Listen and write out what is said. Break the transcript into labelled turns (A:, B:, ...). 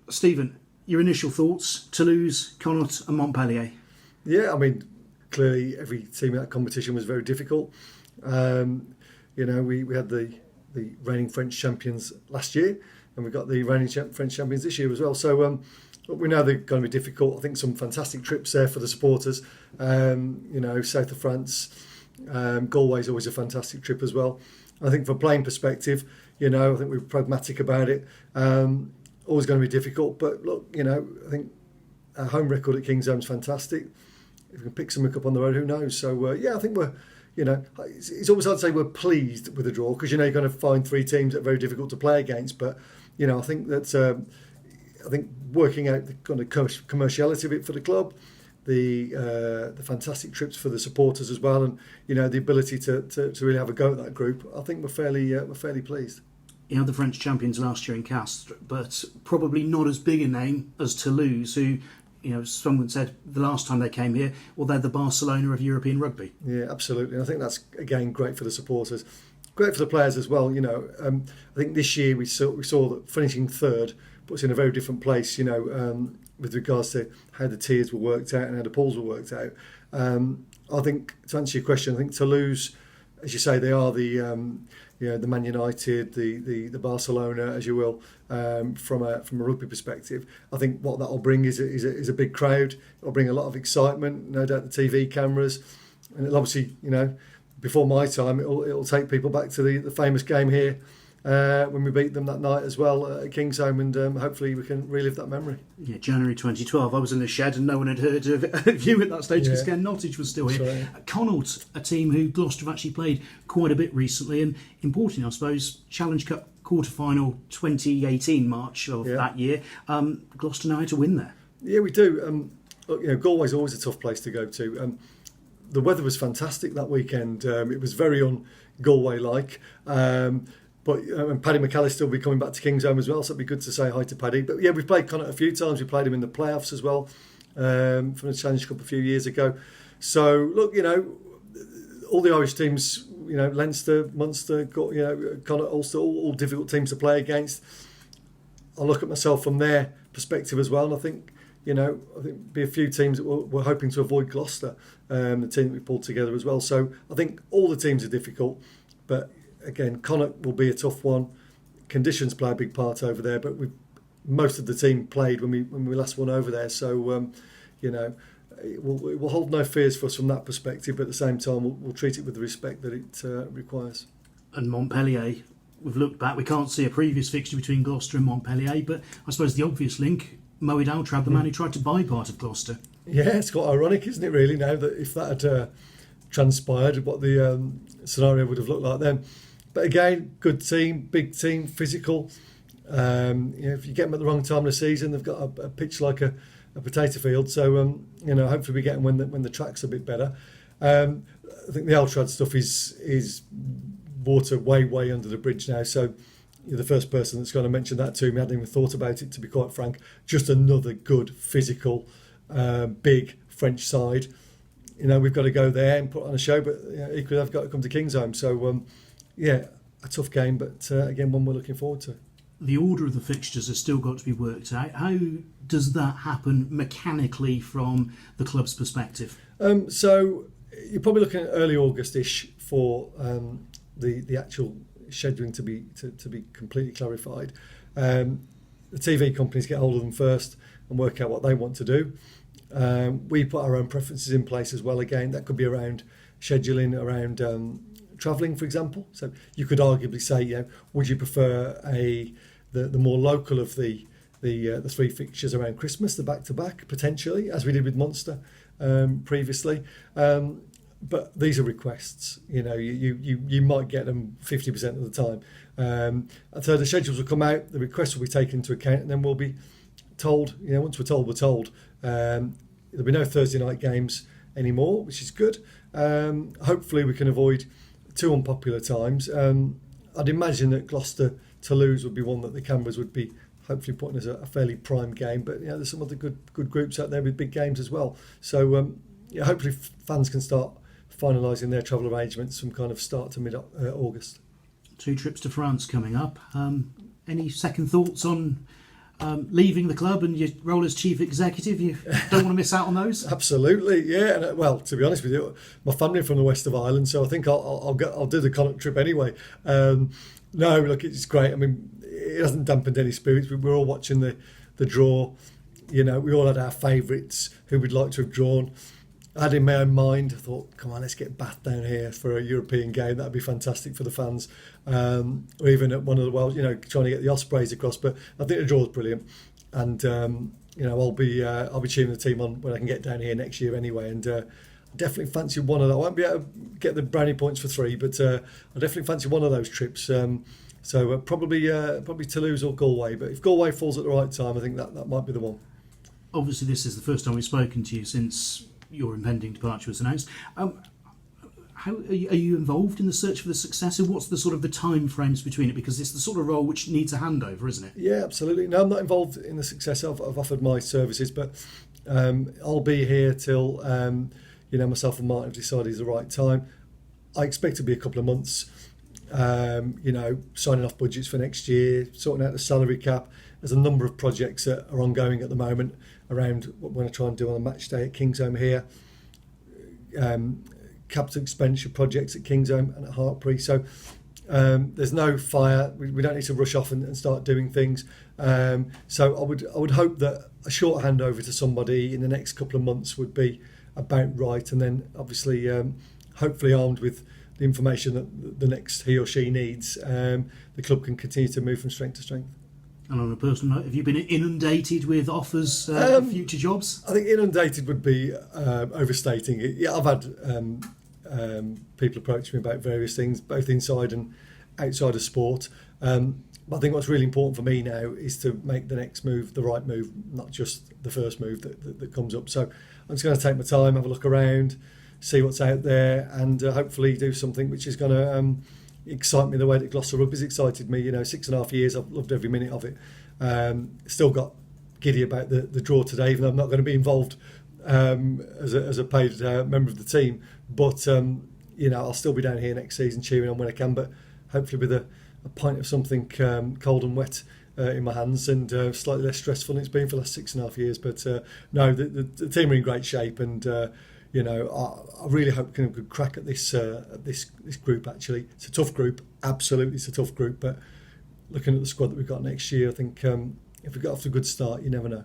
A: Stephen, your initial thoughts, Toulouse, Connacht and Montpellier.
B: Yeah, I mean, clearly every team in that competition was very difficult. We had the reigning French champions last year, and we've got the reigning French champions this year as well. So we know they're going to be difficult. I think some fantastic trips there for the supporters. South of France, Galway is always a fantastic trip as well. I think from a playing perspective, I think we're pragmatic about it. Always going to be difficult, but look, I think our home record at Kingsholm is fantastic. If we can pick something up on the road, who knows? So I think we're, it's always hard to say we're pleased with the draw because you're going to find three teams that are very difficult to play against. But I think that working out the kind of commerciality of it for the club, the fantastic trips for the supporters as well, and the ability to really have a go at that group, I think we're fairly pleased.
A: The French champions last year in Castres, but probably not as big a name as Toulouse, who, someone said the last time they came here, well, they're the Barcelona of European rugby.
B: Yeah, absolutely. And I think that's, again, great for the supporters. Great for the players as well. I think this year we saw that finishing third puts in a very different place, with regards to how the tiers were worked out and how the pools were worked out. I think, to answer your question, I think Toulouse, as you say, they are the Man United, the Barcelona, as you will, from a rugby perspective. I think what that'll bring is a big crowd. It'll bring a lot of excitement, no doubt the TV cameras, and it'll obviously, before my time, it'll take people back to the famous game here when we beat them that night as well at Kingsholm, and hopefully we can relive that memory.
A: Yeah, January 2012. I was in the shed and no one had heard of you at that stage because Ken Nottage was still here. Right. Connacht, a team who Gloucester have actually played quite a bit recently, and importantly, I suppose, Challenge Cup quarter-final 2018 March of that year. Gloucester know how to win there.
B: Yeah, we do. Galway's always a tough place to go to. The weather was fantastic that weekend. It was very un-Galway-like. But Paddy McAllister will be coming back to Kingsholm as well, so it'd be good to say hi to Paddy. But yeah, we've played Connacht a few times. We played him in the playoffs as well from the Challenge Cup a few years ago. So look, all the Irish teams, Leinster, Munster, Connacht, Ulster, all difficult teams to play against. I look at myself from their perspective as well, and I think be a few teams that we're hoping to avoid Gloucester, the team that we pulled together as well. So I think all the teams are difficult, but again, Connacht will be a tough one. Conditions play a big part over there, but most of the team played when we last won over there. So, it will hold no fears for us from that perspective, but at the same time, we'll treat it with the respect that it requires.
A: And Montpellier, we've looked back, we can't see a previous fixture between Gloucester and Montpellier, but I suppose the obvious link, Moed Altrad, the man who tried to buy part of Gloucester. Yeah,
B: it's quite ironic, isn't it, really, now, that if that had transpired, what the scenario would have looked like then. But again, good team, big team, physical. If you get them at the wrong time of the season, they've got a pitch like a potato field. So hopefully we get them when the track's a bit better. I think the Altrad stuff is water way under the bridge now. So you're the first person that's going to mention that to me. I hadn't even thought about it, to be quite frank. Just another good physical, big French side. We've got to go there and put on a show, but equally I've got to come to Kingsholm. So. A tough game, but again, one we're looking forward to.
A: The order of the fixtures has still got to be worked out. How does that happen mechanically from the club's perspective?
B: So you're probably looking at early August-ish for the actual scheduling to be completely clarified. The TV companies get hold of them first and work out what they want to do. We put our own preferences in place as well. Again, that could be around scheduling, around travelling, for example. So you could arguably say, would you prefer the more local of the three fixtures around Christmas, the back-to-back, potentially, as we did with Munster previously. But these are requests. You might get them 50% of the time. And so the schedules will come out, the requests will be taken into account, and then we'll be told, once we're told, we're told. There'll be no Thursday night games anymore, which is good. Hopefully we can avoid two unpopular times. I'd imagine that Gloucester-Toulouse would be one that the cameras would be hopefully putting as a fairly prime game, but there's some other good groups out there with big games as well. So hopefully fans can start finalising their travel arrangements from kind of start to mid-August.
A: 2 trips to France coming up. Any second thoughts on leaving the club and your role as chief executive, you don't want to miss out on those?
B: Absolutely, yeah. And well, to be honest with you, my family are from the west of Ireland, so I think I'll do the Connacht trip anyway. No, look, it's great. I mean, it hasn't dampened any spirits. We were all watching the draw. You know, we all had our favourites who we'd like to have drawn. I had in my own mind, I thought, come on, let's get Bath down here for a European game. That'd be fantastic for the fans. Or even at one of the Welsh, you know, trying to get the Ospreys across. But I think the draw's brilliant, and you know, I'll be cheering the team on when I can get down here next year anyway. And I definitely fancy one of those. I won't be able to get the brownie points for 3, but I definitely fancy one of those trips. So probably Toulouse or Galway. But if Galway falls at the right time, I think that might be the one.
A: Obviously, this is the first time we've spoken to you since your impending departure was announced. How are you involved in the search for the successor? What's the sort of the time frames between it? Because it's the sort of role which needs a handover, isn't it?
B: Yeah, absolutely. No, I'm not involved in the successor. I've offered my services, but I'll be here till you know, myself and Martin have decided it's the right time. I expect it to be a couple of months. You know, signing off budgets for next year, sorting out the salary cap. There's a number of projects that are ongoing at the moment around what we're going to try and do on a match day at Kingsholm here. Capital expenditure projects at Kingsholm and at Hartpury. So there's no fire. We don't need to rush off and start doing things. So I would hope that a short handover to somebody in the next couple of months would be about right, and then obviously hopefully armed with the information that the next he or she needs, the club can continue to move from strength to strength.
A: And on a personal note, have you been inundated with offers for future jobs?
B: I think inundated would be overstating it. Yeah, I've had people approach me about various things, both inside and outside of sport. But I think what's really important for me now is to make the next move the right move, not just the first move that comes up. So I'm just going to take my time, have a look around, see what's out there, and hopefully do something which is going to excite me the way that Gloucester Rugby's excited me. You know, 6.5 years, I've loved every minute of it. Still got giddy about the draw today, even though I'm not going to be involved as a paid member of the team. But you know, I'll still be down here next season cheering on when I can, but hopefully with a pint of something cold and wet in my hands, and slightly less stressful than it's been for the last 6.5 years. But no, the team are in great shape, and you know, I really hope we can have a good crack at this group. Actually, it's a tough group. Absolutely, it's a tough group. But looking at the squad that we've got next year, I think if we get off to a good start, you never know.